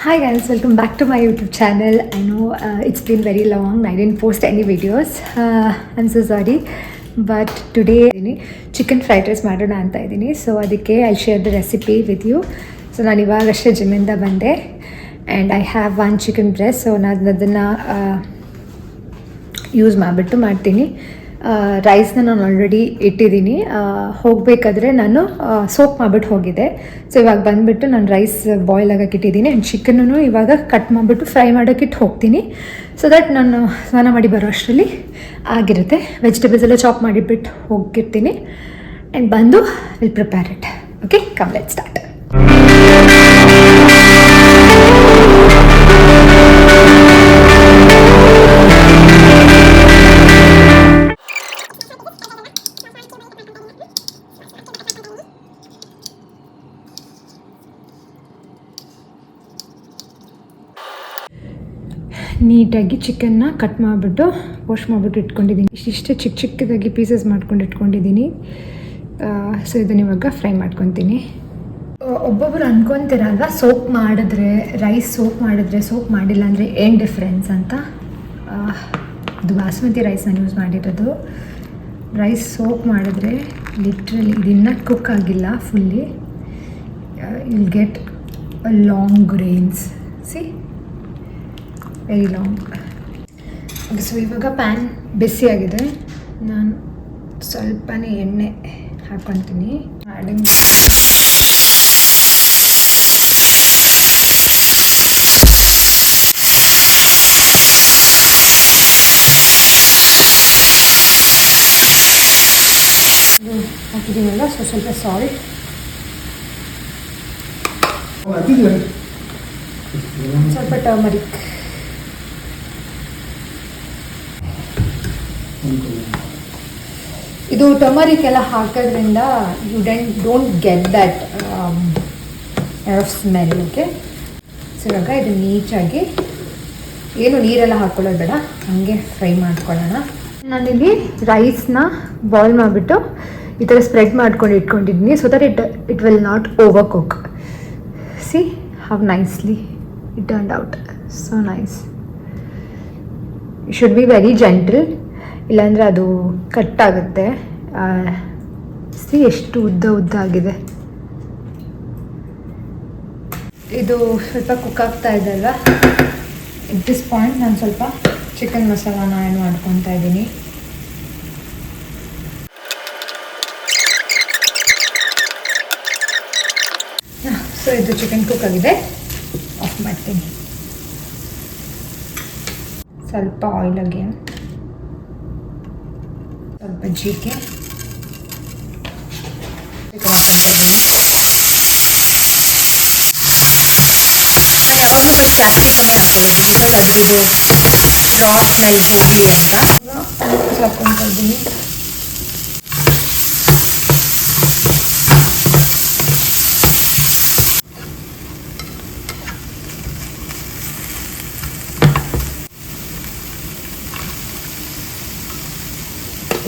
Hi guys, welcome back to my YouTube channel. I know it's been very long. I didn't post any videos. I'm so sorry. But today chicken fried rice ಮಾಡೋಣ ಅಂತ ಇದ್ದೀನಿ. So ಅದಕ್ಕೆ I share the recipe with you. So ನಾನು ಇವಾಗಷ್ಟೇ ಜಿಮ್ಮಿಂದ ಬಂದೆ and I have one chicken breast. So ನಾನು ಅದನ್ನು ಯೂಸ್ ಮಾಡಿಬಿಟ್ಟು ಮಾಡ್ತೀನಿ. ರೈಸ್ನ ನಾನು ಆಲ್ರೆಡಿ ಇಟ್ಟಿದ್ದೀನಿ. ಹೋಗಬೇಕಾದ್ರೆ ನಾನು ಸೋಕ್ ಮಾಡಿಬಿಟ್ಟು ಹೋಗಿದ್ದೆ. ಸೊ ಇವಾಗ ಬಂದುಬಿಟ್ಟು ನಾನು ರೈಸ್ ಬಾಯ್ಲ್ ಆಗೋಕೆ ಇಟ್ಟಿದ್ದೀನಿ ಆ್ಯಂಡ್ ಚಿಕನನ್ನು ಇವಾಗ ಕಟ್ ಮಾಡಿಬಿಟ್ಟು ಫ್ರೈ ಮಾಡೋಕ್ಕಿಟ್ಟು ಹೋಗ್ತೀನಿ. ಸೊ ದಟ್ ನಾನು ಸ್ನಾನ ಮಾಡಿ ಬರೋ ಅಷ್ಟರಲ್ಲಿ ಆಗಿರುತ್ತೆ. ವೆಜಿಟೇಬಲ್ಸ್ ಎಲ್ಲ ಚಾಪ್ ಮಾಡಿಬಿಟ್ಟು ಹೋಗಿರ್ತೀನಿ ಆ್ಯಂಡ್ ಬಂದು will prepare it. Okay, come let start. ನೀಟಾಗಿ ಚಿಕನ್ನ ಕಟ್ ಮಾಡಿಬಿಟ್ಟು ವಾಶ್ ಮಾಡಿಬಿಟ್ಟು ಇಟ್ಕೊಂಡಿದ್ದೀನಿ. ಇಷ್ಟಿಷ್ಟೇ ಚಿಕ್ಕ ಚಿಕ್ಕದಾಗಿ ಪೀಸಸ್ ಮಾಡ್ಕೊಂಡು ಇಟ್ಕೊಂಡಿದ್ದೀನಿ. ಸೊ ಇದನ್ನು ಇವಾಗ ಫ್ರೈ ಮಾಡ್ಕೊತೀನಿ. ಒಬ್ಬೊಬ್ಬರು ಅಂದ್ಕೊತಿರಲ್ವ, ಸೋಪ್ ಮಾಡಿದ್ರೆ ರೈಸ್ ಸೋಪ್ ಮಾಡಿಲ್ಲ ಅಂದರೆ ಏನು ಡಿಫ್ರೆನ್ಸ್ ಅಂತ. ಇದು ಬಾಸ್ಮತಿ ರೈಸ್ ನಾನು ಯೂಸ್ ಮಾಡಿರೋದು. ರೈಸ್ ಸೋಪ್ ಮಾಡಿದ್ರೆ ಲಿಟ್ರಲಿ ಇದನ್ನು ಕುಕ್ ಆಗಿಲ್ಲ fully. Will get a long grains. See, very long. So ಇವಾಗ ಪ್ಯಾನ್ ಬಿಸಿಯಾಗಿದೆ. ನಾನು ಸ್ವಲ್ಪನೇ ಎಣ್ಣೆ ಹಾಕ್ಕೊತೀನಿ. ಆ್ಯಡಿಂಗ್ ಹಾಕಿದ್ದೀನಲ್ಲ, ಸೊ ಸ್ವಲ್ಪ ಸಾಲ್ಟ್, ಸ್ವಲ್ಪ ಟರ್ಮರಿಕ್, ಇದು ಟರ್ಮರಿಕ್ ಎಲ್ಲ ಹಾಕೋದ್ರಿಂದ you don't get that smell. Okay, so ಇವಾಗ ಇದು ನೀಟಾಗಿ, ಏನು ನೀರೆಲ್ಲ ಹಾಕ್ಕೊಳ್ಳೋದು ಬೇಡ, ಹಾಗೆ ಫ್ರೈ ಮಾಡ್ಕೊಳ್ಳೋಣ. ನಾನಿಲ್ಲಿ ರೈಸ್ನ ಬಾಯ್ಲ್ ಮಾಡಿಬಿಟ್ಟು ಈ ಥರ ಸ್ಪ್ರೆಡ್ ಮಾಡ್ಕೊಂಡು ಇಟ್ಕೊಂಡಿದ್ದೀನಿ. So that it will not over cook. C how nicely it turned out. So nice. Should be very gentle, ಇಲ್ಲಾಂದರೆ ಅದು ಕಟ್ ಆಗುತ್ತೆ. ಸಿ ಎಷ್ಟು ಉದ್ದ ಆಗಿದೆ. ಇದು ಸ್ವಲ್ಪ ಕುಕ್ ಆಗ್ತಾ ಇದೆ ಅಲ್ವಾ. ಎಟ್ ದಿಸ್ ಪಾಯಿಂಟ್ ನಾನು ಸ್ವಲ್ಪ ಚಿಕನ್ ಮಸಾಲಾನ ಆ್ಯಡ್ ಮಾಡ್ಕೊತಾ ಇದ್ದೀನಿ. ಸೊ ಇದು ಚಿಕನ್ ಕುಕ್ ಆಗಿದೆ, ಆಫ್ ಮಾಡ್ತೀನಿ. ಸ್ವಲ್ಪ ಆಯಿಲ್ಗೆ, ಸ್ವಲ್ಪ ಜೀರಿಗೆ, ನಾನು ಯಾವಾಗಲೂ ಫಸ್ಟ್ ಕ್ಯಾಪ್ಸಿಕಮ್ಮೇ ಹಾಕೊಳ್ಳೋದು, ಬಿಕಾಸ್ ಅದರದ್ದು ರಾ ಸ್ಮೆಲ್ ಹೋಗಲಿ ಅಂತ ಹಾಕ್ಕೊತಾ ಇದ್ದೀನಿ.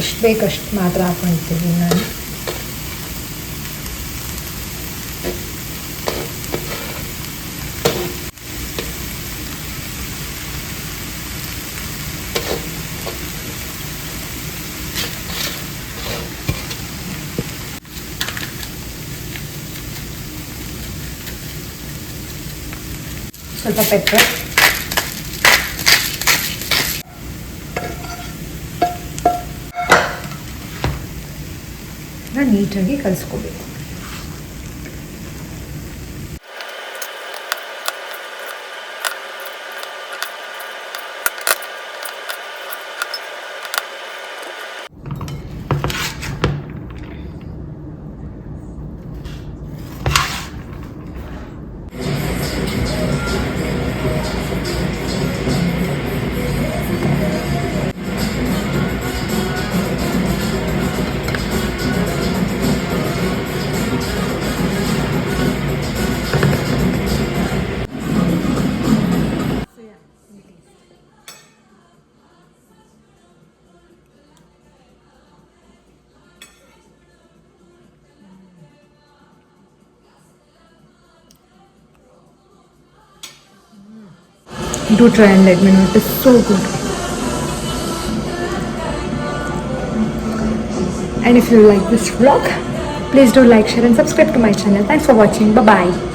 ಎಷ್ಟು ಬೇಕಷ್ಟು ಮಾತ್ರ ಹಾಕ್ಕೊಳ್ತೀನಿ ನಾನು. ಸ್ವಲ್ಪ ಪೆಪ್ಪರ್, ನೀಟಾಗಿ ಕಲಿಸ್ಕೋಬೇಕು. Do try and let me know. It is so good. And if you like this vlog, please do like, share and subscribe to my channel. Thanks for watching. Bye bye.